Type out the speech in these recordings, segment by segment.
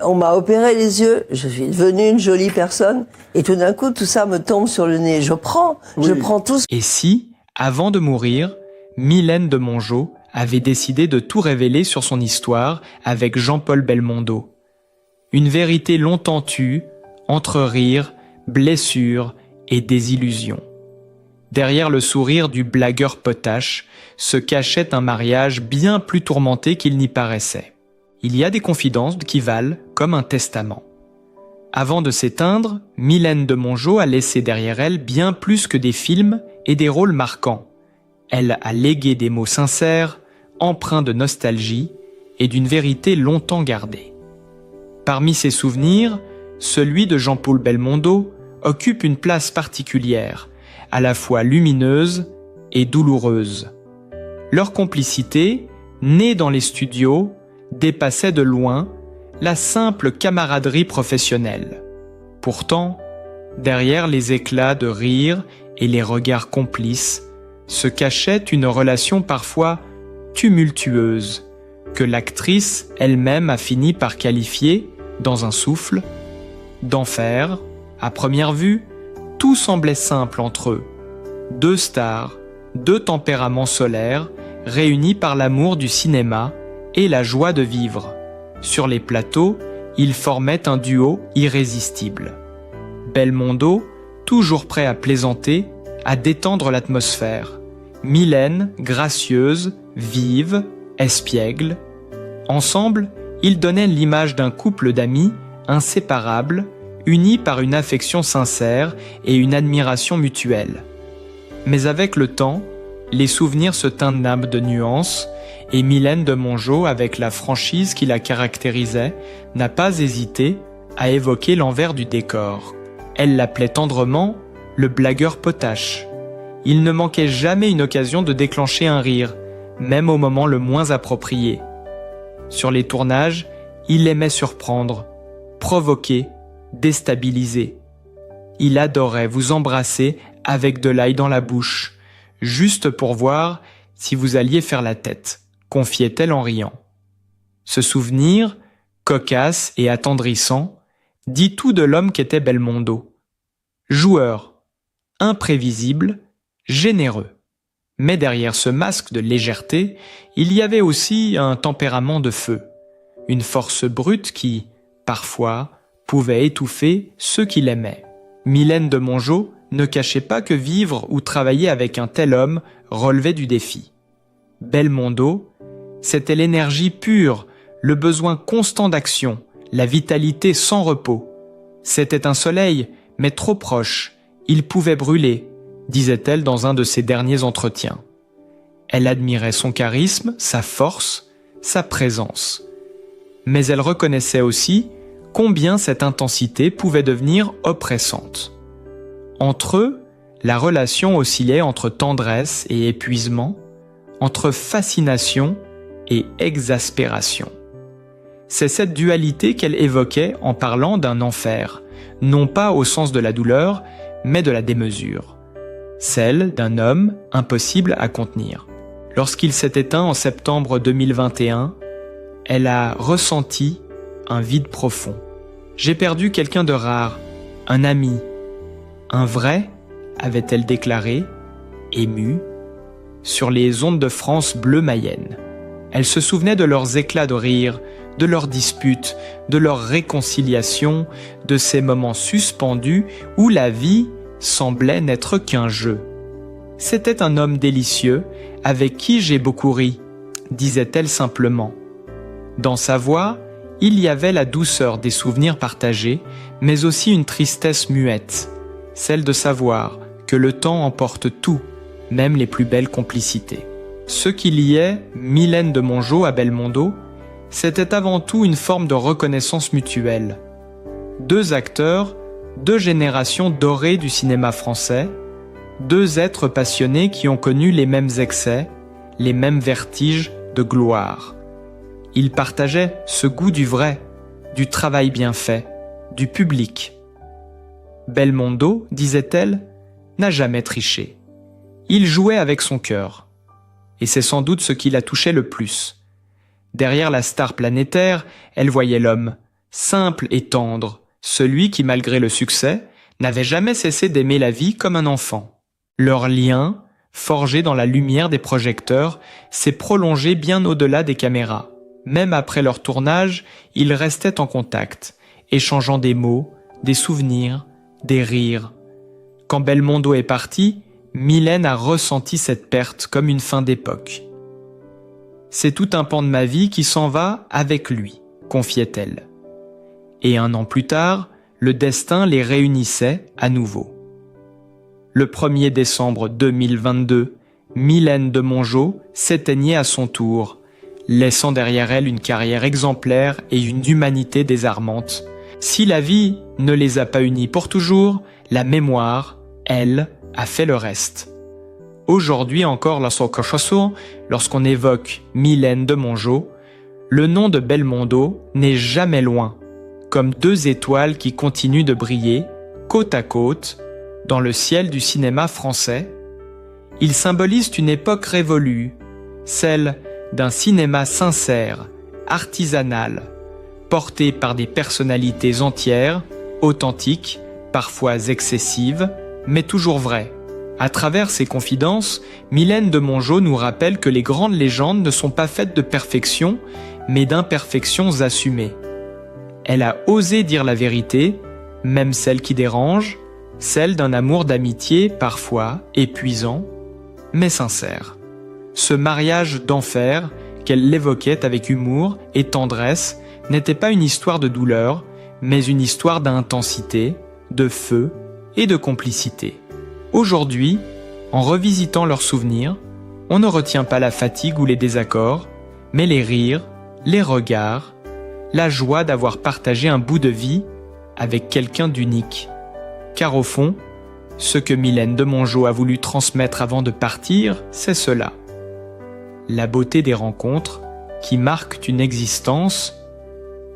On m'a opéré les yeux, je suis devenue une jolie personne, et tout d'un coup, tout ça me tombe sur le nez. Je prends tout. Et si, avant de mourir, Mylène de Mongeau avait décidé de tout révéler sur son histoire avec Jean-Paul Belmondo. Une vérité longtemps tue, entre rires, blessures et désillusions. Derrière le sourire du blagueur potache se cachait un mariage bien plus tourmenté qu'il n'y paraissait. Il y a des confidences qui valent comme un testament. Avant de s'éteindre, Mylène de Mongeau a laissé derrière elle bien plus que des films et des rôles marquants. Elle a légué des mots sincères, empreints de nostalgie et d'une vérité longtemps gardée. Parmi ses souvenirs, celui de Jean-Paul Belmondo occupe une place particulière, à la fois lumineuse et douloureuse. Leur complicité, née dans les studios, dépassait de loin la simple camaraderie professionnelle. Pourtant, derrière les éclats de rire et les regards complices, se cachait une relation parfois tumultueuse, que l'actrice elle-même a fini par qualifier, dans un souffle, d'enfer. À première vue, tout semblait simple entre eux. Deux stars, deux tempéraments solaires, réunis par l'amour du cinéma et la joie de vivre. Sur les plateaux, ils formaient un duo irrésistible. Belmondo, toujours prêt à plaisanter, à détendre l'atmosphère. Mylène, gracieuse, vive, espiègle. Ensemble, ils donnaient l'image d'un couple d'amis inséparables, unis par une affection sincère et une admiration mutuelle. Mais avec le temps, les souvenirs se teintèrent de nuances, et Mylène de Mongeau, avec la franchise qui la caractérisait, n'a pas hésité à évoquer l'envers du décor. Elle l'appelait tendrement le blagueur potache. Il ne manquait jamais une occasion de déclencher un rire, même au moment le moins approprié. Sur les tournages, il aimait surprendre, provoquer, déstabiliser. Il adorait vous embrasser avec de l'ail dans la bouche, juste pour voir si vous alliez faire la tête, confiait-elle en riant. Ce souvenir, cocasse et attendrissant, dit tout de l'homme qu'était Belmondo. Joueur, imprévisible, généreux. Mais derrière ce masque de légèreté, il y avait aussi un tempérament de feu, une force brute qui, parfois, pouvait étouffer ceux qui l'aimaient. Mylène de Mongeau ne cachait pas que vivre ou travailler avec un tel homme relevait du défi. Belmondo, c'était l'énergie pure, le besoin constant d'action, la vitalité sans repos. C'était un soleil, mais trop proche, il pouvait brûler, disait-elle dans un de ses derniers entretiens. Elle admirait son charisme, sa force, sa présence. Mais elle reconnaissait aussi combien cette intensité pouvait devenir oppressante. Entre eux, la relation oscillait entre tendresse et épuisement, entre fascination et exaspération. C'est cette dualité qu'elle évoquait en parlant d'un enfer, non pas au sens de la douleur, mais de la démesure. Celle d'un homme impossible à contenir. Lorsqu'il s'est éteint en septembre 2021, elle a ressenti un vide profond. J'ai perdu quelqu'un de rare, un ami. Un vrai, avait-elle déclaré, émue, sur les ondes de France Bleu Mayenne. Elle se souvenait de leurs éclats de rire, de leurs disputes, de leurs réconciliations, de ces moments suspendus où la vie semblait n'être qu'un jeu. C'était un homme délicieux, avec qui j'ai beaucoup ri, disait-elle simplement. Dans sa voix, il y avait la douceur des souvenirs partagés, mais aussi une tristesse muette, celle de savoir que le temps emporte tout, même les plus belles complicités. Ce qui liait Mylène de Mongeau à Belmondo, c'était avant tout une forme de reconnaissance mutuelle. Deux acteurs, deux générations dorées du cinéma français, deux êtres passionnés qui ont connu les mêmes excès, les mêmes vertiges de gloire. Ils partageaient ce goût du vrai, du travail bien fait, du public. Belmondo, disait-elle, n'a jamais triché. Il jouait avec son cœur. Et c'est sans doute ce qui la touchait le plus. Derrière la star planétaire, elle voyait l'homme, simple et tendre, celui qui, malgré le succès, n'avait jamais cessé d'aimer la vie comme un enfant. Leur lien, forgé dans la lumière des projecteurs, s'est prolongé bien au-delà des caméras. Même après leur tournage, ils restaient en contact, échangeant des mots, des souvenirs, des rires. Quand Belmondo est parti, Mylène a ressenti cette perte comme une fin d'époque. « C'est tout un pan de ma vie qui s'en va avec lui », confiait-elle. Et 1 an plus tard, le destin les réunissait à nouveau. Le 1er décembre 2022, Mylène de Mongeau s'éteignait à son tour, laissant derrière elle une carrière exemplaire et une humanité désarmante. Si la vie ne les a pas unis pour toujours, la mémoire, elle, a fait le reste. Aujourd'hui encore, lorsqu'on évoque Mylène de Mongeau, le nom de Belmondo n'est jamais loin, comme 2 étoiles qui continuent de briller, côte à côte, dans le ciel du cinéma français. Ils symbolisent une époque révolue, celle d'un cinéma sincère, artisanal, porté par des personnalités entières, authentiques, parfois excessives, mais toujours vraies. À travers ses confidences, Mylène de Mongeau nous rappelle que les grandes légendes ne sont pas faites de perfection, mais d'imperfections assumées. Elle a osé dire la vérité, même celle qui dérange, celle d'un amour d'amitié parfois épuisant, mais sincère. Ce mariage d'enfer qu'elle l'évoquait avec humour et tendresse n'était pas une histoire de douleur, mais une histoire d'intensité, de feu et de complicité. Aujourd'hui, en revisitant leurs souvenirs, on ne retient pas la fatigue ou les désaccords, mais les rires, les regards, la joie d'avoir partagé un bout de vie avec quelqu'un d'unique. Car au fond, ce que Mylène de Mongeau a voulu transmettre avant de partir, c'est cela. La beauté des rencontres qui marquent une existence,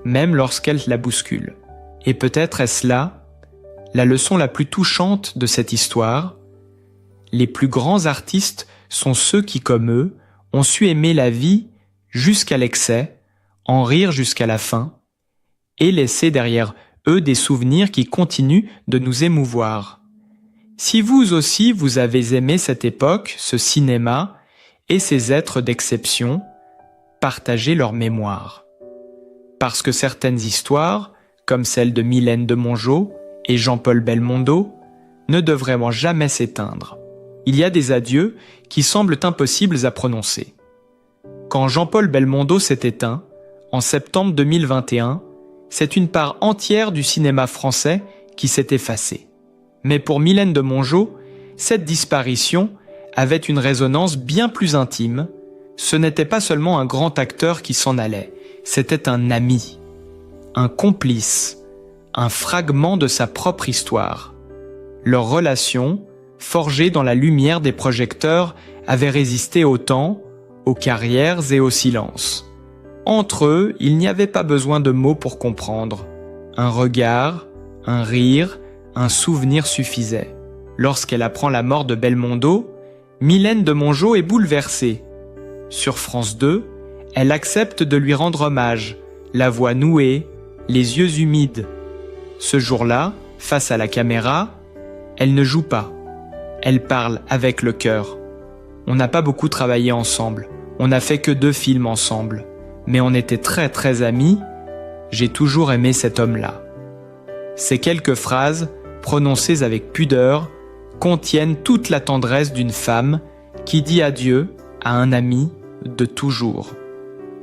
même lorsqu'elles la bousculent. Et peut-être est-ce là la leçon la plus touchante de cette histoire. Les plus grands artistes sont ceux qui, comme eux, ont su aimer la vie jusqu'à l'excès, en rire jusqu'à la fin, et laisser derrière eux des souvenirs qui continuent de nous émouvoir. Si vous aussi vous avez aimé cette époque, ce cinéma et ces êtres d'exception, partagez leur mémoire. Parce que certaines histoires, comme celle de Mylène de Mongeau et Jean-Paul Belmondo, ne devraient jamais s'éteindre. Il y a des adieux qui semblent impossibles à prononcer. Quand Jean-Paul Belmondo s'est éteint, en septembre 2021, c'est une part entière du cinéma français qui s'est effacée. Mais pour Mylène de Mongeau, cette disparition avait une résonance bien plus intime. Ce n'était pas seulement un grand acteur qui s'en allait, c'était un ami, un complice, un fragment de sa propre histoire. Leur relation, forgée dans la lumière des projecteurs, avait résisté au temps, aux carrières et au silence. Entre eux, il n'y avait pas besoin de mots pour comprendre. Un regard, un rire, un souvenir suffisaient. Lorsqu'elle apprend la mort de Belmondo, Mylène de Mongeau est bouleversée. Sur France 2, elle accepte de lui rendre hommage, la voix nouée, les yeux humides. Ce jour-là, face à la caméra, elle ne joue pas. Elle parle avec le cœur. On n'a pas beaucoup travaillé ensemble. On n'a fait que 2 films ensemble. Mais on était très très amis. J'ai toujours aimé cet homme-là. Ces quelques phrases, prononcées avec pudeur, contiennent toute la tendresse d'une femme qui dit adieu à un ami de toujours.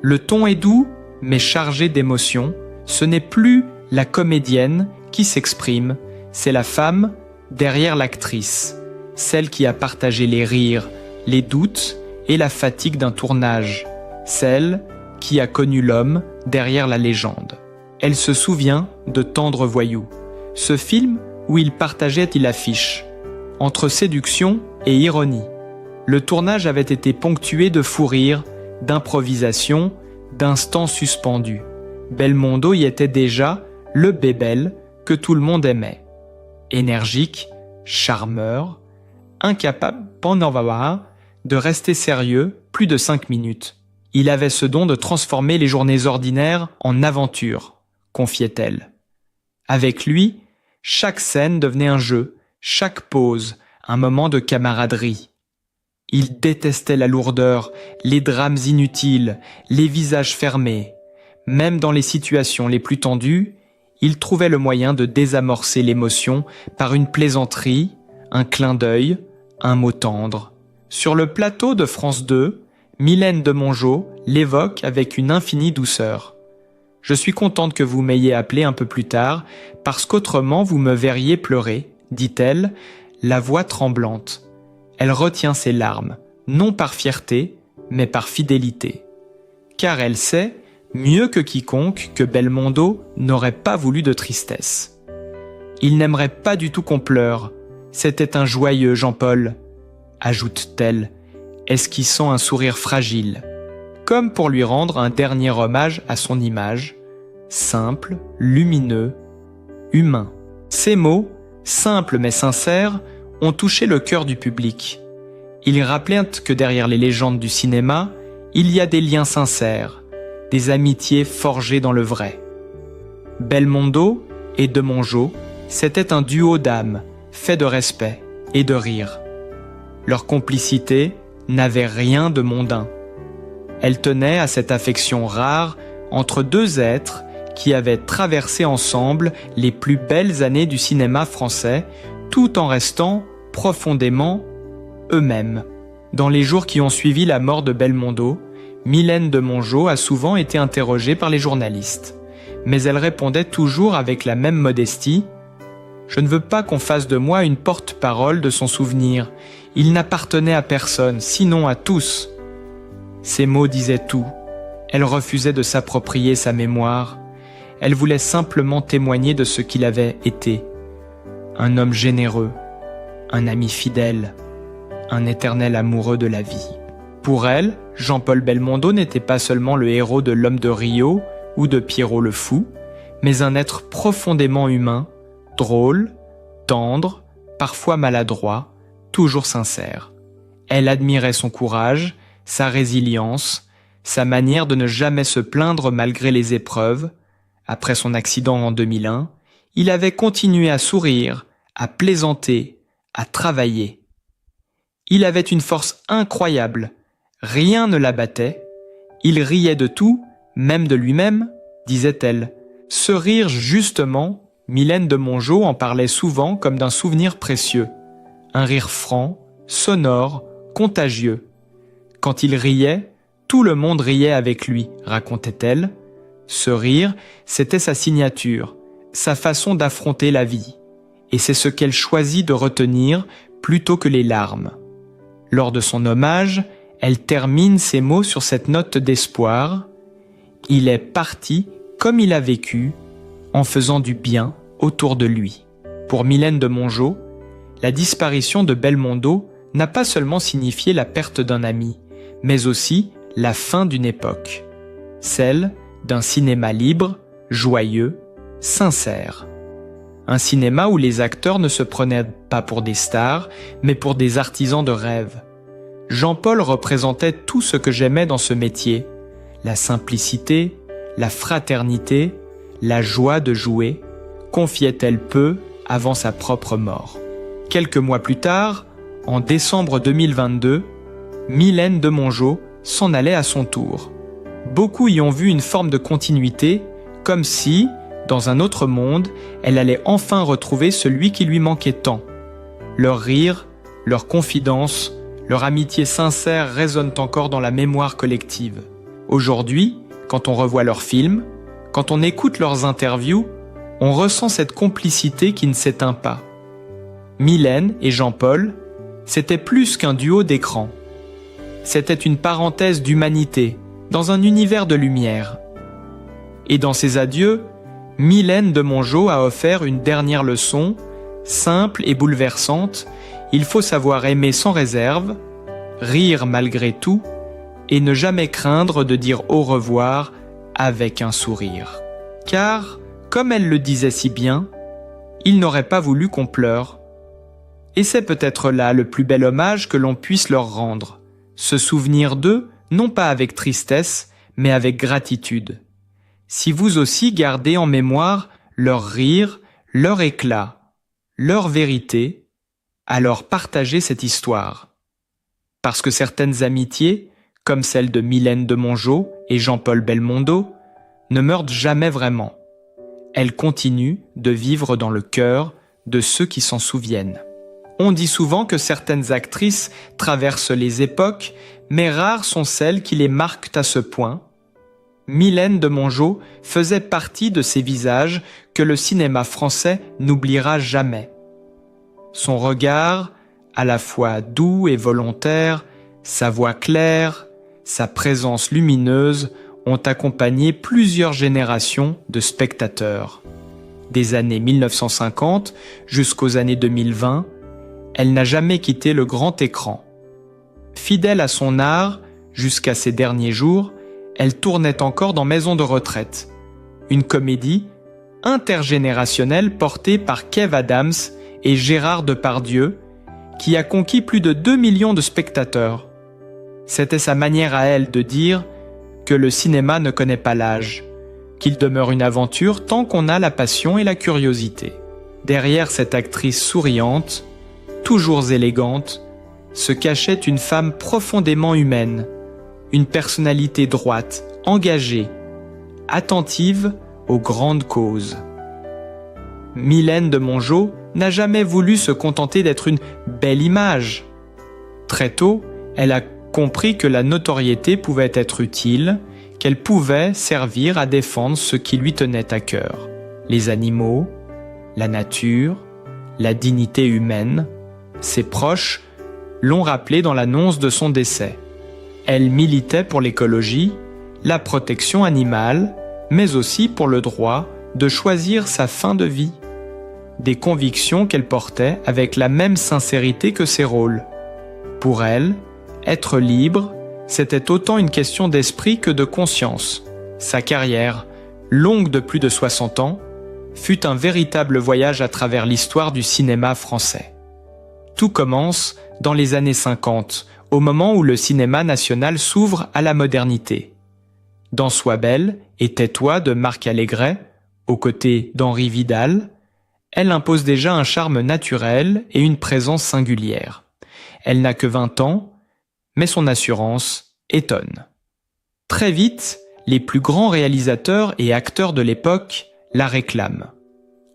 Le ton est doux, mais chargé d'émotion. Ce n'est plus la comédienne qui s'exprime, c'est la femme derrière l'actrice, celle qui a partagé les rires, les doutes et la fatigue d'un tournage, celle qui a connu l'homme derrière la légende. Elle se souvient de Tendre voyou, ce film où il partageait l'affiche, entre séduction et ironie. Le tournage avait été ponctué de fous rires, d'improvisation, d'instants suspendus. Belmondo y était déjà le bébel que tout le monde aimait. Énergique, charmeur, incapable, pendant de rester sérieux plus de 5 minutes. Il avait ce don de transformer les journées ordinaires en aventures, confiait-elle. Avec lui, chaque scène devenait un jeu, chaque pause, un moment de camaraderie. Il détestait la lourdeur, les drames inutiles, les visages fermés. Même dans les situations les plus tendues, il trouvait le moyen de désamorcer l'émotion par une plaisanterie, un clin d'œil, un mot tendre. Sur le plateau de France 2, Mylène de Mongeau l'évoque avec une infinie douceur. « Je suis contente que vous m'ayez appelé un peu plus tard, parce qu'autrement vous me verriez pleurer, dit-elle, la voix tremblante. Elle retient ses larmes, non par fierté, mais par fidélité. Car elle sait, mieux que quiconque, que Belmondo n'aurait pas voulu de tristesse. Il n'aimerait pas du tout qu'on pleure. C'était un joyeux Jean-Paul, ajoute-t-elle, esquissant un sourire fragile, comme pour lui rendre un dernier hommage à son image, simple, lumineux, humain. Ces mots, simples mais sincères, ont touché le cœur du public. Ils rappellent que derrière les légendes du cinéma, il y a des liens sincères, des amitiés forgées dans le vrai. Belmondo et de Mongeau, c'était un duo d'âmes, fait de respect et de rire. Leur complicité n'avait rien de mondain. Elle tenait à cette affection rare entre deux êtres qui avaient traversé ensemble les plus belles années du cinéma français, tout en restant profondément eux-mêmes. Dans les jours qui ont suivi la mort de Belmondo, Mylène de Mongeau a souvent été interrogée par les journalistes. Mais elle répondait toujours avec la même modestie « Je ne veux pas qu'on fasse de moi une porte-parole de son souvenir. Il n'appartenait à personne, sinon à tous. » Ces mots disaient tout. Elle refusait de s'approprier sa mémoire. Elle voulait simplement témoigner de ce qu'il avait été. Un homme généreux, un ami fidèle, un éternel amoureux de la vie. Pour elle, Jean-Paul Belmondo n'était pas seulement le héros de L'Homme de Rio ou de Pierrot le Fou, mais un être profondément humain, drôle, tendre, parfois maladroit, toujours sincère. Elle admirait son courage, sa résilience, sa manière de ne jamais se plaindre malgré les épreuves. Après son accident en 2001, il avait continué à sourire, à plaisanter, à travailler. Il avait une force incroyable, rien ne l'abattait, il riait de tout, même de lui-même, disait-elle. Ce rire, justement, Mylène de Mongeau en parlait souvent comme d'un souvenir précieux. Un rire franc, sonore, contagieux. Quand il riait, tout le monde riait avec lui, racontait-elle. Ce rire, c'était sa signature, sa façon d'affronter la vie. Et c'est ce qu'elle choisit de retenir plutôt que les larmes. Lors de son hommage, elle termine ses mots sur cette note d'espoir. Il est parti comme il a vécu, en faisant du bien autour de lui. Pour Mylène de Mongeau, la disparition de Belmondo n'a pas seulement signifié la perte d'un ami, mais aussi la fin d'une époque, celle d'un cinéma libre, joyeux, sincère. Un cinéma où les acteurs ne se prenaient pas pour des stars, mais pour des artisans de rêve. Jean-Paul représentait tout ce que j'aimais dans ce métier, la simplicité, la fraternité, la joie de jouer, confiait-elle peu avant sa propre mort. Quelques mois plus tard, en décembre 2022, Mylène de Mongeau s'en allait à son tour. Beaucoup y ont vu une forme de continuité, comme si, dans un autre monde, elle allait enfin retrouver celui qui lui manquait tant. Leur rire, leur confidence, leur amitié sincère résonnent encore dans la mémoire collective. Aujourd'hui, quand on revoit leurs films, quand on écoute leurs interviews, on ressent cette complicité qui ne s'éteint pas. Mylène et Jean-Paul, c'était plus qu'un duo d'écran. C'était une parenthèse d'humanité, dans un univers de lumière. Et dans ses adieux, Mylène de Mongeau a offert une dernière leçon, simple et bouleversante. Il faut savoir aimer sans réserve, rire malgré tout, et ne jamais craindre de dire au revoir avec un sourire. Car, comme elle le disait si bien, il n'aurait pas voulu qu'on pleure. Et c'est peut-être là le plus bel hommage que l'on puisse leur rendre, se souvenir d'eux, non pas avec tristesse, mais avec gratitude. si vous aussi gardez en mémoire leur rire, leur éclat, leur vérité, alors partagez cette histoire. Parce que certaines amitiés, comme celle de Mylène de Mongeau et Jean-Paul Belmondo, ne meurent jamais vraiment. Elles continuent de vivre dans le cœur de ceux qui s'en souviennent. On dit souvent que certaines actrices traversent les époques, mais rares sont celles qui les marquent à ce point. Mylène de Mongeau faisait partie de ces visages que le cinéma français n'oubliera jamais. Son regard, à la fois doux et volontaire, sa voix claire, sa présence lumineuse ont accompagné plusieurs générations de spectateurs. Des années 1950 jusqu'aux années 2020, elle n'a jamais quitté le grand écran. Fidèle à son art, jusqu'à ses derniers jours, elle tournait encore dans Maison de retraite, une comédie intergénérationnelle portée par Kev Adams et Gérard Depardieu, qui a conquis plus de 2 millions de spectateurs. C'était sa manière à elle de dire que le cinéma ne connaît pas l'âge, qu'il demeure une aventure tant qu'on a la passion et la curiosité. Derrière cette actrice souriante, toujours élégante, se cachait une femme profondément humaine, une personnalité droite, engagée, attentive aux grandes causes. Mylène de Mongeau n'a jamais voulu se contenter d'être une belle image. Très tôt, elle a compris que la notoriété pouvait être utile, qu'elle pouvait servir à défendre ce qui lui tenait à cœur. Les animaux, la nature, la dignité humaine. Ses proches l'ont rappelé dans l'annonce de son décès. Elle militait pour l'écologie, la protection animale, mais aussi pour le droit de choisir sa fin de vie. Des convictions qu'elle portait avec la même sincérité que ses rôles. Pour elle, être libre, c'était autant une question d'esprit que de conscience. Sa carrière, longue de plus de 60 ans, fut un véritable voyage à travers l'histoire du cinéma français. Tout commence dans les années 50, au moment où le cinéma national s'ouvre à la modernité. Dans Sois belle et Tais-toi de Marc Allégret, aux côtés d'Henri Vidal, elle impose déjà un charme naturel et une présence singulière. Elle n'a que 20 ans, mais son assurance étonne. Très vite, les plus grands réalisateurs et acteurs de l'époque la réclament.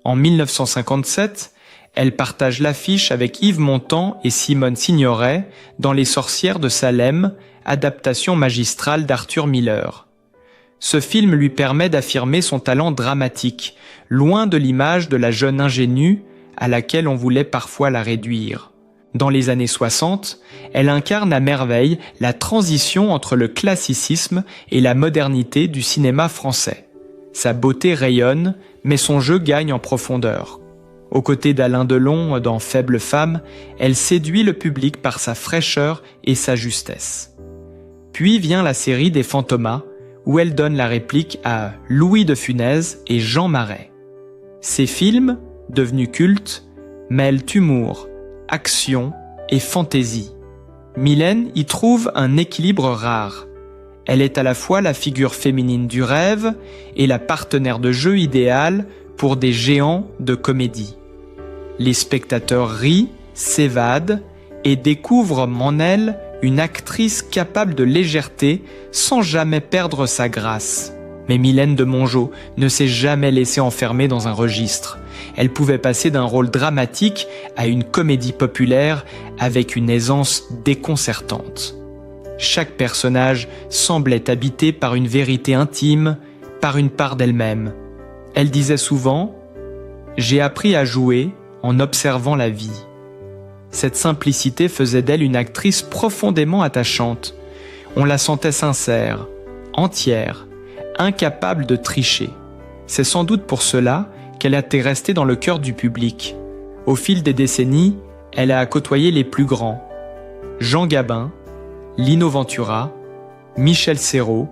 En 1957, elle partage l'affiche avec Yves Montand et Simone Signoret dans Les Sorcières de Salem, adaptation magistrale d'Arthur Miller. Ce film lui permet d'affirmer son talent dramatique, loin de l'image de la jeune ingénue à laquelle on voulait parfois la réduire. Dans les années 60, elle incarne à merveille la transition entre le classicisme et la modernité du cinéma français. Sa beauté rayonne, mais son jeu gagne en profondeur. Aux côtés d'Alain Delon dans Faible femme, elle séduit le public par sa fraîcheur et sa justesse. Puis vient la série des Fantomas, où elle donne la réplique à Louis de Funès et Jean Marais. Ces films, devenus cultes, mêlent humour, action et fantaisie. Mylène y trouve un équilibre rare. Elle est à la fois la figure féminine du rêve et la partenaire de jeu idéale pour des géants de comédie. Les spectateurs rient, s'évadent et découvrent en elle une actrice capable de légèreté sans jamais perdre sa grâce. Mais Mylène de Mongeau ne s'est jamais laissée enfermer dans un registre. Elle pouvait passer d'un rôle dramatique à une comédie populaire avec une aisance déconcertante. Chaque personnage semblait habité par une vérité intime, par une part d'elle-même. Elle disait souvent « J'ai appris à jouer en observant la vie ». Cette simplicité faisait d'elle une actrice profondément attachante. On la sentait sincère, entière, incapable de tricher. C'est sans doute pour cela qu'elle était restée dans le cœur du public. Au fil des décennies, elle a côtoyé les plus grands. Jean Gabin, Lino Ventura, Michel Serrault,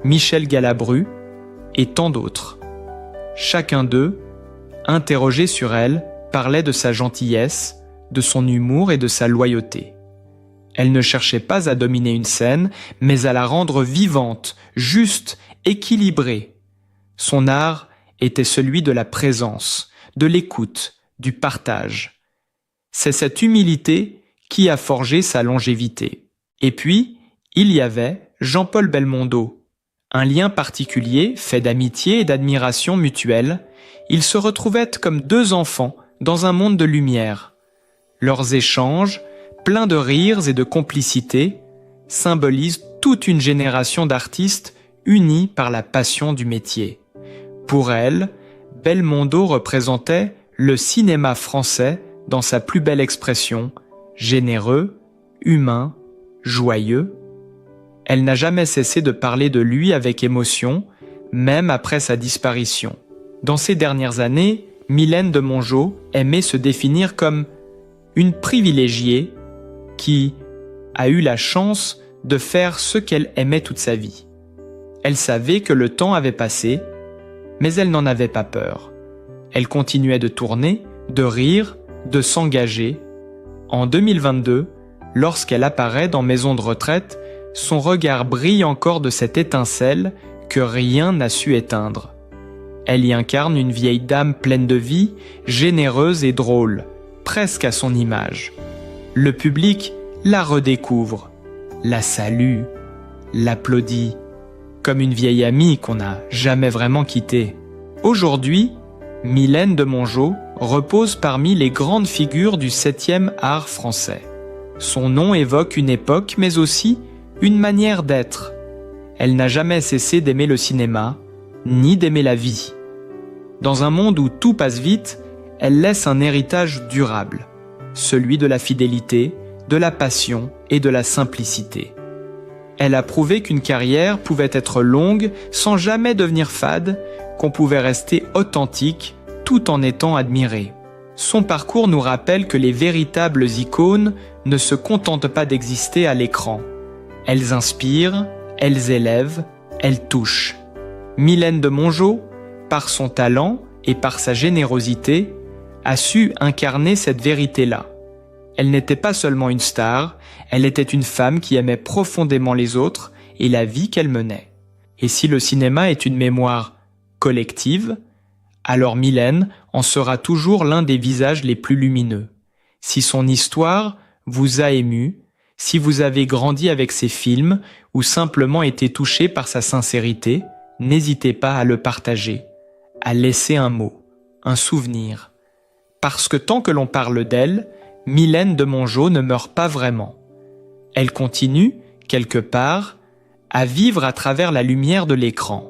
Michel Galabru et tant d'autres. Chacun d'eux, interrogé sur elle, parlait de sa gentillesse, de son humour et de sa loyauté. Elle ne cherchait pas à dominer une scène, mais à la rendre vivante, juste, équilibrée. Son art était celui de la présence, de l'écoute, du partage. C'est cette humilité qui a forgé sa longévité. Et puis, il y avait Jean-Paul Belmondo. Un lien particulier, fait d'amitié et d'admiration mutuelle, ils se retrouvaient comme deux enfants dans un monde de lumière. Leurs échanges, pleins de rires et de complicité, symbolisent toute une génération d'artistes unis par la passion du métier. Pour elle, Belmondo représentait le cinéma français dans sa plus belle expression, généreux, humain, joyeux. Elle n'a jamais cessé de parler de lui avec émotion, même après sa disparition. Dans ces dernières années, Mylène de Mongeau aimait se définir comme une privilégiée qui a eu la chance de faire ce qu'elle aimait toute sa vie. Elle savait que le temps avait passé, mais elle n'en avait pas peur. Elle continuait de tourner, de rire, de s'engager. En 2022, lorsqu'elle apparaît dans Maison de retraite, son regard brille encore de cette étincelle que rien n'a su éteindre. Elle y incarne une vieille dame pleine de vie, généreuse et drôle, presque à son image. Le public la redécouvre, la salue, l'applaudit, comme une vieille amie qu'on n'a jamais vraiment quittée. Aujourd'hui, Mylène de Mongeau repose parmi les grandes figures du 7e art français. Son nom évoque une époque, mais aussi une manière d'être. Elle n'a jamais cessé d'aimer le cinéma, ni d'aimer la vie. Dans un monde où tout passe vite, elle laisse un héritage durable, celui de la fidélité, de la passion et de la simplicité. Elle a prouvé qu'une carrière pouvait être longue sans jamais devenir fade, qu'on pouvait rester authentique tout en étant admiré. Son parcours nous rappelle que les véritables icônes ne se contentent pas d'exister à l'écran. Elles inspirent, elles élèvent, elles touchent. Mylène de Mongeau, par son talent et par sa générosité, a su incarner cette vérité-là. Elle n'était pas seulement une star, elle était une femme qui aimait profondément les autres et la vie qu'elle menait. Et si le cinéma est une mémoire collective, alors Mylène en sera toujours l'un des visages les plus lumineux. Si son histoire vous a ému, si vous avez grandi avec ses films ou simplement été touché par sa sincérité, n'hésitez pas à le partager, à laisser un mot, un souvenir. Parce que tant que l'on parle d'elle, Mylène de Mongeau ne meurt pas vraiment. Elle continue, quelque part, à vivre à travers la lumière de l'écran.